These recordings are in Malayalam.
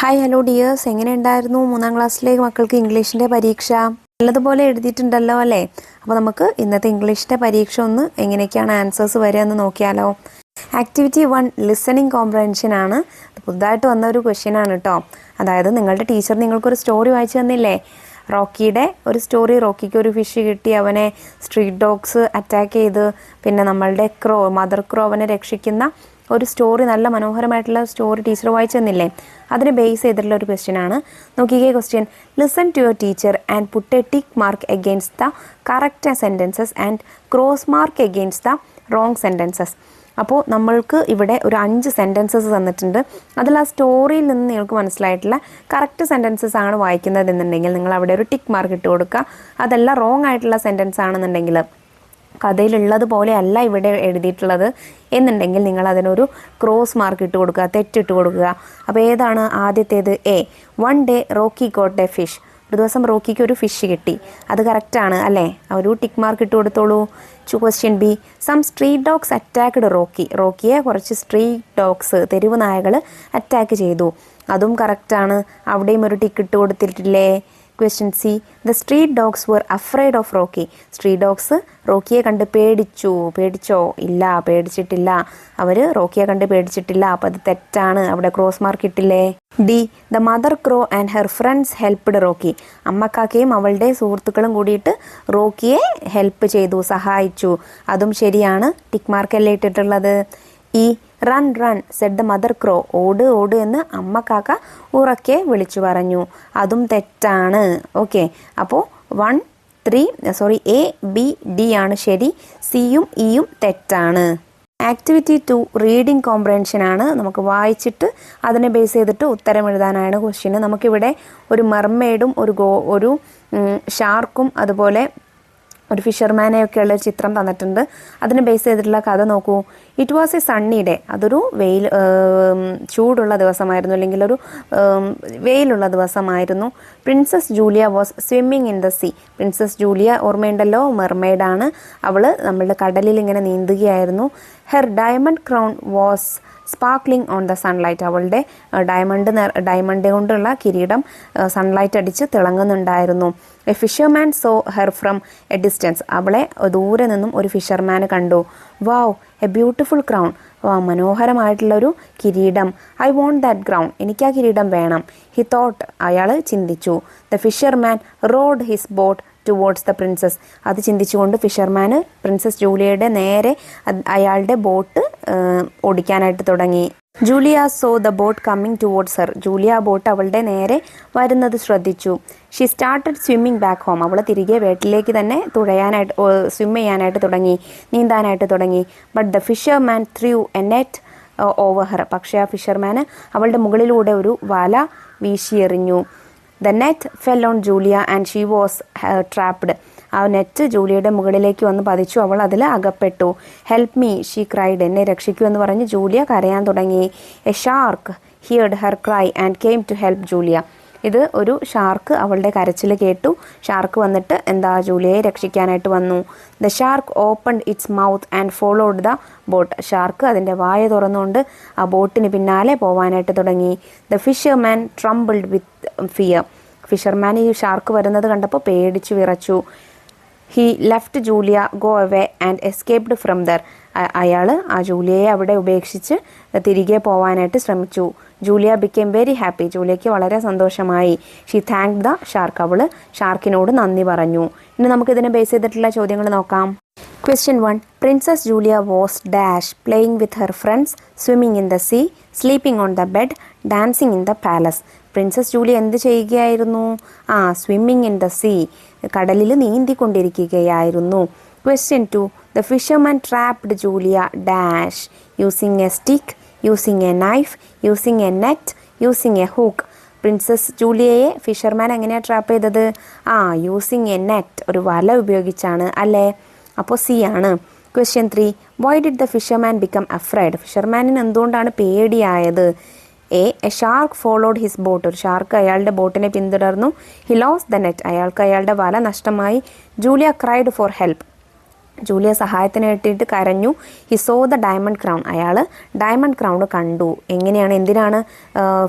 ഹായ് ഹലോ ഡിയേഴ്സ്, എങ്ങനെയുണ്ടായിരുന്നു 3ാം ക്ലാസ്സിലെ മക്കൾക്ക് ഇംഗ്ലീഷിൻ്റെ പരീക്ഷ? നല്ലതുപോലെ എഴുതിയിട്ടുണ്ടല്ലോ അല്ലേ? അപ്പോൾ നമുക്ക് ഇന്നത്തെ ഇംഗ്ലീഷിൻ്റെ പരീക്ഷ ഒന്ന് എങ്ങനെയൊക്കെയാണ് ആൻസേഴ്സ് വരിക എന്ന് നോക്കിയാലോ. ആക്ടിവിറ്റി 1 ലിസണിങ് കോംപ്രഹെൻഷൻ ആണ്. പുതുതായിട്ട് വന്ന ഒരു ക്വസ്റ്റ്യൻ ആണ് കേട്ടോ. അതായത് നിങ്ങളുടെ ടീച്ചർ നിങ്ങൾക്കൊരു സ്റ്റോറി വായിച്ചു തന്നില്ലേ? റോക്കിയുടെ ഒരു സ്റ്റോറി. റോക്കിക്ക് ഒരു ഫിഷ് കിട്ടി, അവനെ സ്ട്രീറ്റ് ഡോഗ്സ് അറ്റാക്ക് ചെയ്ത്, പിന്നെ നമ്മളുടെ മദർ ക്രോ അവനെ രക്ഷിക്കുന്ന ഒരു സ്റ്റോറി, നല്ല മനോഹരമായിട്ടുള്ള സ്റ്റോറി ടീച്ചർ വായിച്ചു തന്നില്ലേ? അതിനെ ബേസ് ചെയ്തിട്ടുള്ള ഒരു ക്വസ്റ്റ്യൻ ആണ്. നോക്കിക്കേ question. Listen to your teacher and put a tick mark against the correct sentences and cross mark against the wrong sentences. അപ്പോൾ നമ്മൾക്ക് ഇവിടെ ഒരു 5 സെൻറ്റൻസസ് തന്നിട്ടുണ്ട്. അതിൽ ആ സ്റ്റോറിയിൽ നിന്ന് നിങ്ങൾക്ക് മനസ്സിലായിട്ടുള്ള കറക്റ്റ് സെൻറ്റൻസസ് ആണ് വായിക്കുന്നത് എന്നുണ്ടെങ്കിൽ നിങ്ങൾ അവിടെ ഒരു ടിക്ക് മാർക്ക് ഇട്ട് കൊടുക്കുക. അതല്ല റോങ് ആയിട്ടുള്ള സെൻറ്റൻസ് ആണെന്നുണ്ടെങ്കിൽ, കഥയിലുള്ളതുപോലെ അല്ല ഇവിടെ എഴുതിയിട്ടുള്ളത് എന്നുണ്ടെങ്കിൽ നിങ്ങൾ അതിനൊരു ക്രോസ് മാർക്ക് ഇട്ട് കൊടുക്കുക, തെറ്റിട്ട് കൊടുക്കുക. അപ്പോൾ ഏതാണ് ആദ്യത്തേത്? A. 1 day Rocky got A fish. ഒരു ദിവസം റോക്കിക്ക് ഒരു ഫിഷ് കിട്ടി. അത് കറക്റ്റാണ് അല്ലേ? ഒരു ടിക്ക് മാർക്ക് ഇട്ട് കൊടുത്തോളൂ. Question B. Some street dogs attacked Rocky. റോക്കിയെ കുറച്ച് സ്ട്രീറ്റ് ഡോഗ്സ്, തെരുവ് നായകൾ അറ്റാക്ക് ചെയ്തു. അതും കറക്റ്റാണ്. അവിടെയും ഒരു ടിക്ക് ഇട്ട് കൊടുത്തിട്ടില്ലേ? Question C. The street dogs were afraid of Rocky. Street dogs റോക്കിയെ കണ്ട് പേടിച്ചോ? ഇല്ല, പേടിച്ചിട്ടില്ല. അവർ റോക്കിയെ കണ്ട് പേടിച്ചിട്ടില്ല. അപ്പോൾ അത് തെറ്റാണ്. അവിടെ ക്രോസ് മാർക്ക് ഇട്ടില്ലേ? D. The mother crow and her friends helped Rocky. അമ്മക്കാക്കയും അവളുടെ സുഹൃത്തുക്കളും കൂടിയിട്ട് റോക്കിയെ ഹെൽപ്പ് ചെയ്തു, സഹായിച്ചു. അതും ശരിയാണ്. ടിക്ക് മാർക്കല്ലേ ഇട്ടിട്ടുള്ളത്? ഈ. റൺ സെഡ് ദ മദർ ക്രോ. ഓട് എന്ന് അമ്മക്കാക്ക ഉറക്കെ വിളിച്ചു പറഞ്ഞു. അതും തെറ്റാണ്. ഓക്കെ, അപ്പോൾ 1, 3 എ, ബി, ഡി ആണ് ശരി. സിയും ഇയും തെറ്റാണ്. ആക്ടിവിറ്റി 2 റീഡിംഗ് കോംപ്രഹെൻഷൻ ആണ്. നമുക്ക് വായിച്ചിട്ട് അതിനെ ബേസ് ചെയ്തിട്ട് ഉത്തരം എഴുതാനാണ് ക്വസ്റ്റ്യൻ. നമുക്കിവിടെ ഒരു മെർമെയ്ഡും ഒരു ഷാർക്കും അതുപോലെ ഒരു ഫിഷർമാനെയൊക്കെ ഉള്ള ചിത്രം തന്നിട്ടുണ്ട്. അതിനെ ബേസ് ചെയ്തിട്ടുള്ള കഥ നോക്കൂ. It was a sunny day. അതൊരു ചൂടുള്ള ദിവസമായിരുന്നു, അല്ലെങ്കിൽ ഒരു വെയിലുള്ള ദിവസമായിരുന്നു. Princess Julia was swimming in the sea. Princess Julia ഓർമ്മയുണ്ടല്ലോ, മെർമെയ്ഡാണ്. അവൾ നമ്മളുടെ കടലിൽ ഇങ്ങനെ നീന്തുകയായിരുന്നു. Her diamond crown was sparkling on the sunlight. അവളുടെ ഡയമണ്ട് കൊണ്ടുള്ള കിരീടം സൺലൈറ്റ് അടിച്ച് തിളങ്ങുന്നുണ്ടായിരുന്നു. A fisherman saw her from a distance. അവളെ ദൂരെ നിന്നും ഒരു ഫിഷർമാൻ കണ്ടു. Wow, a beautiful crown. മനോഹരമായിട്ടുള്ളൊരു കിരീടം. I want that crown. എനിക്ക് ആ കിരീടം വേണം. He thought. അയാൾ ചിന്തിച്ചു. The fisherman road his boat towards the prince's. അത് ചിന്തിച്ചുകൊണ്ട് ഫിഷർമാൻ പ്രിൻസസ് ജൂലിയയുടെ നേരെ അയാളുടെ ബോട്ട് ഓടിക്കാനായിട്ട് തുടങ്ങി. Julia saw the boat coming towards her. Julia ആ ബോട്ട് അവളുടെ നേരെ വരുന്നത് ശ്രദ്ധിച്ചു. She started swimming back home. അവൾ തിരികെ വീട്ടിലേക്ക് തന്നെ സ്വിം ചെയ്യാനായിട്ട് തുടങ്ങി, നീന്താനായിട്ട് തുടങ്ങി. But the fisherman threw a net over her. പക്ഷേ ആ ഫിഷർമാൻ അവളുടെ മുകളിലൂടെ ഒരു വല വീശിയെറിഞ്ഞു. The net fell on Julia and she was trapped. ആ നെറ്റ് ജൂലിയയുടെ മുകളിലേക്ക് വന്ന് പതിച്ചു. അവൾ അതിൽ അകപ്പെട്ടു. Help me, she cried. എന്നെ രക്ഷിക്കൂ എന്ന് പറഞ്ഞ് ജൂലിയ കരയാൻ തുടങ്ങി. A shark heard her cry and came to help Julia. ഇത് ഒരു ഷാർക്ക് അവളുടെ കരച്ചിൽ കേട്ടു. ഷാർക്ക് വന്നിട്ട് ജൂലിയയെ രക്ഷിക്കാനായിട്ട് വന്നു. The shark opened its mouth and followed the boat. Shark അതിൻ്റെ വായ തുറന്നുകൊണ്ട് ആ ബോട്ടിന് പിന്നാലെ പോവാനായിട്ട് തുടങ്ങി. The fisherman trembled with fear. Fisherman ഈ ഷാർക്ക് വരുന്നത് കണ്ടപ്പോൾ പേടിച്ചു വിറച്ചു. He left Julia go away and escaped from there. അയാൾ ആ ജൂലിയയെ അവിടെ ഉപേക്ഷിച്ച് തിരികെ പോവാനായിട്ട് ശ്രമിച്ചു. Julia became very happy. ജൂലിയയ്ക്ക് വളരെ സന്തോഷമായി. She thanked the shark. അവൾ ഷാർക്കിനോട് നന്ദി പറഞ്ഞു. ഇനി നമുക്കിതിനെ ബേസ് ചെയ്തിട്ടുള്ള ചോദ്യങ്ങൾ നോക്കാം. Question 1. Princess Julia was dash playing with her friends, swimming in the sea, sleeping on the bed, dancing in the palace. Princess Julia എന്ത് ചെയ്യുകയായിരുന്നു? സ്വിമ്മിങ് ഇൻ ദ സീ, കടലിൽ നീന്തിക്കൊണ്ടിരിക്കുകയായിരുന്നു. Question 2. The fisherman trapped Julia dash using a stick, using a knife, using a net, using a hook. Princess ജൂലിയയെ ഫിഷർമാൻ എങ്ങനെയാണ് ട്രാപ്പ് ചെയ്തത്? യൂസിങ് എ നെറ്റ്, ഒരു വല ഉപയോഗിച്ചാണ് അല്ലേ? അപ്പോൾ സി ആണ്. Question 3. Why did the fisherman become afraid. ഫിഷർമാനിന് എന്തുകൊണ്ടാണ് പേടിയായത്? A shark followed his boat. ഒരു ഷാർക്ക് അയാളുടെ ബോട്ടിനെ പിന്തുടർന്നു. He lost the net. അയാൾക്ക് അയാളുടെ വല നഷ്ടമായി. Julia cried for help. Julia സഹായത്തിന് വേണ്ടിയിട്ട് കരഞ്ഞു. He saw the diamond crown. അയാൾ ഡയമണ്ട് ക്രൗൺ കണ്ടു. എങ്ങനെയാണ്, എന്തിനാണ്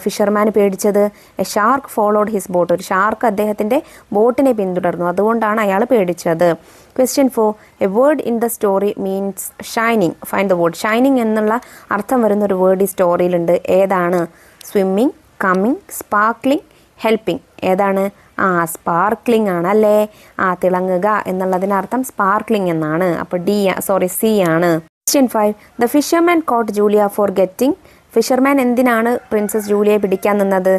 ഫിഷർമാൻ പേടിച്ചത്? A shark followed his boat. ഒരു ഷാർക്ക് അദ്ദേഹത്തിൻ്റെ ബോട്ടിനെ പിന്തുടർന്നു, അതുകൊണ്ടാണ് അയാൾ പേടിച്ചത്. Question 4. A word in the story means shining. Find the word. Shining എന്നുള്ള അർത്ഥം വരുന്ന ഒരു വേർഡ് ഈ സ്റ്റോറിയിലുണ്ട്. ഏതാണ്? Swimming, coming, sparkling, helping. ഏതാണ്? സ്പാർക്ലിംഗ് ആണ് അല്ലേ? തിളങ്ങുക എന്നുള്ളതിനർത്ഥം സ്പാർക്ലിംഗ് എന്നാണ്. അപ്പോൾ സി ആണ്. Question 5. The fisherman caught Julia for getting. Fisherman എന്തിനാണ് പ്രിൻസസ് ജൂലിയയെ പിടിക്കാൻ നിന്നത്?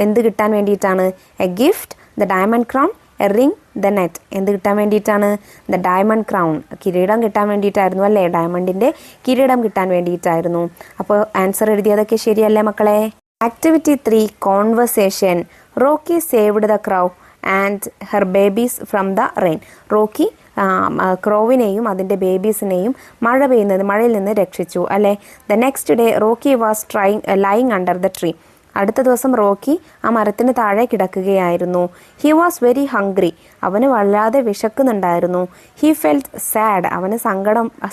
എന്ത് കിട്ടാൻ വേണ്ടിയിട്ടാണ്? A gift, the diamond crown, a ring, the net. എന്ത് കിട്ടാൻ വേണ്ടിയിട്ടാണ്? The diamond crown. കിരീടം കിട്ടാൻ വേണ്ടിയിട്ടായിരുന്നു അല്ലേ? ഡയമണ്ടിൻ്റെ കിരീടം കിട്ടാൻ വേണ്ടിയിട്ടായിരുന്നു. അപ്പോൾ ആൻസർ എഴുതിയതൊക്കെ ശരിയല്ലേ മക്കളെ? Activity 3. Conversation. Rocky saved the crow and her babies from the rain. Rocky ക്രോവിനെയും അതിൻ്റെ ബേബീസിനെയും മഴയിൽ നിന്ന് രക്ഷിച്ചു അല്ലേ? The next day Rocky was lying under the tree. അടുത്ത ദിവസം റോക്കി ആ മരത്തിന് താഴെ കിടക്കുകയായിരുന്നു. He was very hungry. അവന് വല്ലാതെ വിശക്കുന്നുണ്ടായിരുന്നു. He felt sad. അവന്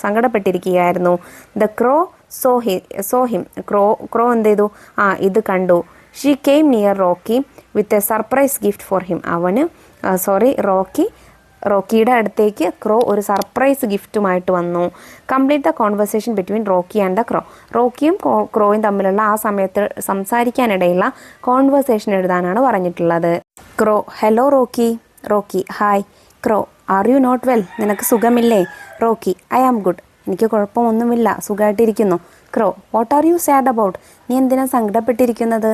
സങ്കടപ്പെട്ടിരിക്കുകയായിരുന്നു. The crow saw him. Crow എന്ത് ചെയ്തു? ഇത് കണ്ടു. She came near Rocky with a surprise gift for him. റോക്കിയുടെ അടുത്തേക്ക് ക്രോ ഒരു സർപ്രൈസ് ഗിഫ്റ്റുമായിട്ട് വന്നു. Complete the conversation between Rocky and the crow. റോക്കിയും ക്രോയും തമ്മിലുള്ള ആ സമയത്ത് സംസാരിക്കാനിടയുള്ള കോൺവെർസേഷൻ എഴുതാനാണ് പറഞ്ഞിട്ടുള്ളത്. Crow: hello Rocky. Rocky: hi. Crow: are you not well? നിനക്ക് സുഖമില്ലേ? Rocky: I am good. എനിക്ക് കുഴപ്പമൊന്നുമില്ല, സുഖമായിട്ടിരിക്കുന്നു. Crow: what are you sad about? നീ എന്തിനാ സങ്കടപ്പെട്ടിരിക്കുന്നത്?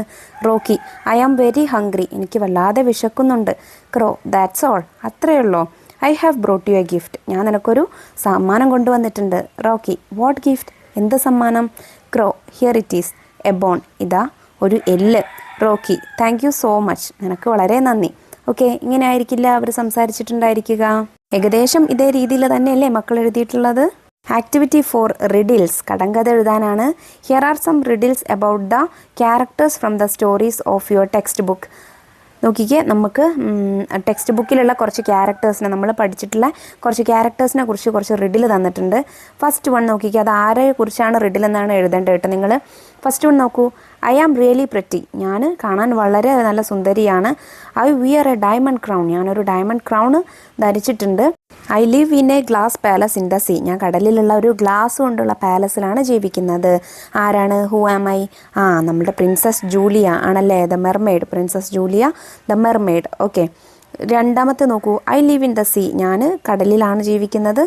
Rocky: I am very hungry. എനിക്ക് വല്ലാതെ വിശക്കുന്നുണ്ട്. Crow: that's all. അത്രയുള്ളോ? I have brought U A gift. ഞാൻ നിനക്കൊരു സമ്മാനം കൊണ്ടുവന്നിട്ടുണ്ട്. Rocky: what gift? എന്ത് സമ്മാനം? Crow: here it is a bone. ഇതാ ഒരു എല്ല്. Rocky: thank you so much. നിനക്ക് വളരെ നന്ദി. ഓക്കെ, ഇങ്ങനെ ആയിരിക്കില്ല അവർ സംസാരിച്ചിട്ടുണ്ടായിരിക്കുക. ഏകദേശം ഇതേ രീതിയിൽ തന്നെയല്ലേ മക്കൾ എഴുതിയിട്ടുള്ളത്? ആക്ടിവിറ്റി 4. റിഡിൽസ്. കടങ്കഥ എഴുതാനാണ്. Here are some riddles about the characters from the stories of your text book. നോക്കിക്കേ, നമുക്ക് ടെക്സ്റ്റ് ബുക്കിലുള്ള കുറച്ച് ക്യാരക്ടേഴ്സിനെ, നമ്മൾ പഠിച്ചിട്ടുള്ള കുറച്ച് ക്യാരക്ടേഴ്സിനെ കുറിച്ച് കുറച്ച് റിഡിൽ തന്നിട്ടുണ്ട്. ഫസ്റ്റ് വൺ നോക്കിക്കേ, അത് ആരെ കുറിച്ചാണ് റിഡിൽ എന്നാണ് എഴുതേണ്ടത് കേട്ടോ നിങ്ങൾ. ഫസ്റ്റ് വൺ നോക്കൂ. I am really pretty. ഞാൻ കാണാൻ വളരെ നല്ല സുന്ദരിയാണ്. I wear a diamond crown. ഞാനൊരു ഡയമണ്ട് ക്രൗൺ ധരിച്ചിട്ടുണ്ട്. I live in a glass palace in the sea. ഞാൻ കടലിലുള്ള ഒരു ഗ്ലാസ് കൊണ്ടുള്ള പാലസിലാണ് ജീവിക്കുന്നത്. ആരാണ്? Who am I? നമ്മുടെ പ്രിൻസസ് ജൂലിയ ആണല്ലേ, the mermaid. Princess Julia the mermaid. Okay, രണ്ടാമത്തെ നോക്കൂ. I live in the sea. ഞാൻ കടലിലാണ് ജീവിക്കുന്നത്.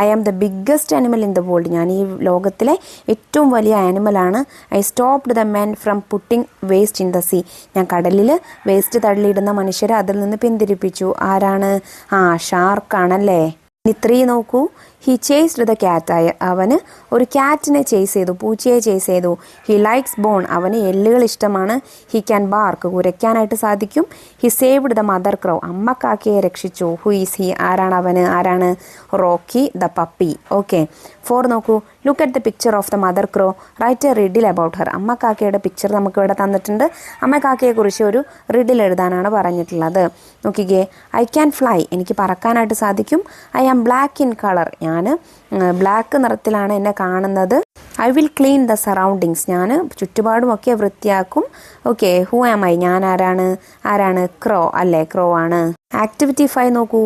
I am the biggest animal in the world. ഞാൻ ഈ ലോകത്തിലെ ഏറ്റവും വലിയ ആനിമലാണ്. I stopped the men from putting waste in the sea. ഞാൻ കടലിൽ വേസ്റ്റ് തള്ളിയിടുന്ന മനുഷ്യരെ അതിൽ നിന്ന് പിന്തിരിപ്പിച്ചു. ആരാണ്? ഷാർക്കാണല്ലേ. ഇനി 3 നോക്കൂ. He chased the cat. അവന് ഒരു ക്യാറ്റിനെ ചേസ് ചെയ്തു, പൂച്ചയെ ചേസ് ചെയ്തു. He likes bone. അവന് എല്ലുകൾ ഇഷ്ടമാണ്. He can bark. കുരയ്ക്കാനായിട്ട് സാധിക്കും. He saved the mother crow. അമ്മ കാക്കയെ രക്ഷിച്ചു. Who is he? ആരാണ് അവന്? ആരാണ്? Rocky the puppy. ഓക്കെ, 4 നോക്കൂ. Look at the picture of the mother crow. Write a riddle about her. അമ്മ കാക്കയുടെ പിക്ചർ നമുക്ക് ഇവിടെ തന്നിട്ടുണ്ട്. അമ്മ കാക്കയെക്കുറിച്ച് ഒരു റിഡിൽ എഴുതാനാണ് പറഞ്ഞിട്ടുള്ളത്. നോക്കിക്കേ. I can fly. എനിക്ക് പറക്കാനായിട്ട് സാധിക്കും. I am black in colour. ഞാൻ ബ്ലാക്ക് നിറത്തിലാണ് എന്നെ കാണുന്നത്. I will clean the surroundings. ഞാൻ ചുറ്റുപാടുമൊക്കെ വൃത്തിയാക്കും. Okay, who am I? ഞാൻ ആരാണ്? ക്രോ അല്ലേ, ക്രോ ആണ്. ആക്ടിവിറ്റി 5 നോക്കൂ.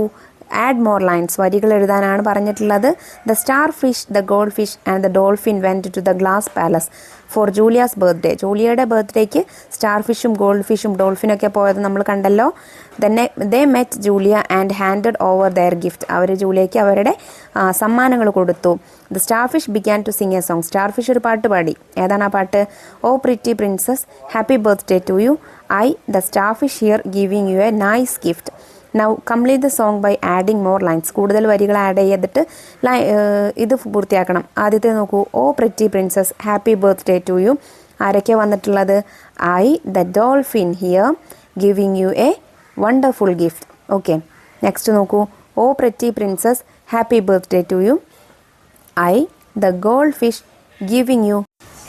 Add more lines. വരികൾ എഴുതാനാണ് പറഞ്ഞിട്ടുള്ളത്. The starfish, the goldfish and the dolphin went to the glass palace for Julia's birthday. ജൂലിയയുടെ ബർത്ത്ഡേക്ക് സ്റ്റാർ ഫിഷും ഗോൾഡ് ഫിഷും ഡോൾഫിനൊക്കെ പോയത് നമ്മൾ കണ്ടല്ലോ. They met Julia and handed over their gift. അവർ ജൂലിയയ്ക്ക് അവരുടെ സമ്മാനങ്ങൾ കൊടുത്തു. The starfish began to sing a song. Starfish ഒരു പാട്ട് പാടി. ഏതാണ് ആ പാട്ട്? Oh pretty princess, happy birthday to you. I the starfish here giving you a nice gift. Now complete the song by adding more lines. കൂടുതൽ വരികൾ ആഡ് ചെയ്തിട്ട് ഇത് പൂർത്തിയാക്കണം. ആദ്യത്തെ നോക്കൂ. Oh pretty princess, happy birthday to you. ആരൊക്കെയാണ് വന്നിട്ടുള്ളത്? I the dolphin here giving you a wonderful gift. Okay, next നോക്കൂ. Oh pretty princess, happy birthday to you. I the goldfish giving you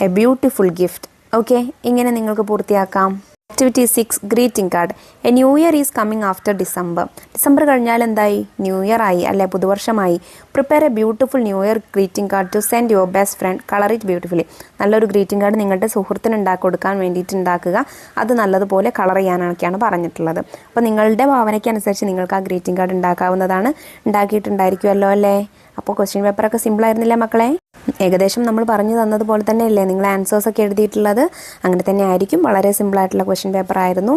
a beautiful gift. Okay, ഇങ്ങനെ നിങ്ങൾക്ക് പൂർത്തിയാക്കാം. Activity 6 greeting card. A new year is coming after December. December കഴിഞ്ഞാൽ എന്തായി? ന്യൂ ഇയർ ആയി അല്ലെ, പുതുവർഷമായി. Prepare a beautiful new year greeting card to send your best friend. Colour it beautifully. നല്ലൊരു ഗ്രീറ്റിംഗ് കാർഡ് നിങ്ങളുടെ സുഹൃത്തിന് കൊടുക്കാൻ വേണ്ടിയിട്ട് ഉണ്ടാക്കുക. അത് നല്ലതുപോലെ കളർ ചെയ്യാനൊക്കെയാണ് പറഞ്ഞിട്ടുള്ളത്. അപ്പോൾ നിങ്ങളുടെ ഭാവനയ്ക്കനുസരിച്ച് നിങ്ങൾക്ക് ആ ഗ്രീറ്റിംഗ് കാർഡ് ഉണ്ടാക്കാവുന്നതാണ്. ഉണ്ടാക്കിയിട്ടുണ്ടായിരിക്കുമല്ലോ അല്ലേ? അപ്പോൾ ക്വസ്റ്റ്യൻ പേപ്പറൊക്കെ സിമ്പിളായിരുന്നില്ല മക്കളെ? ഏകദേശം നമ്മൾ പറഞ്ഞു തന്നതുപോലെ തന്നെ അല്ലേ നിങ്ങൾ ആൻസേഴ്സൊക്കെ എഴുതിയിട്ടുള്ളത്? അങ്ങനെ തന്നെ ആയിരിക്കും. വളരെ സിമ്പിളായിട്ടുള്ള ക്വസ്റ്റ്യൻ പേപ്പർ ആയിരുന്നു.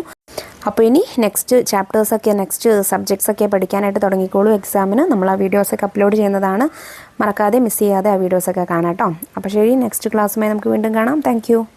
അപ്പോൾ ഇനി നെക്സ്റ്റ് ചാപ്റ്റേഴ്സൊക്കെ നെക്സ്റ്റ് സബ്ജക്ട്സൊക്കെ പഠിക്കാനായിട്ട് തുടങ്ങിക്കോളൂ. എക്സാമിന് നമ്മൾ ആ വീഡിയോസൊക്കെ അപ്ലോഡ് ചെയ്യുന്നതാണ്. മറക്കാതെ മിസ് ചെയ്യാതെ ആ വീഡിയോസൊക്കെ കാണാം കേട്ടോ. അപ്പോൾ ശരി, നെക്സ്റ്റ് ക്ലാസ്സുമായി നമുക്ക് വീണ്ടും കാണാം. താങ്ക്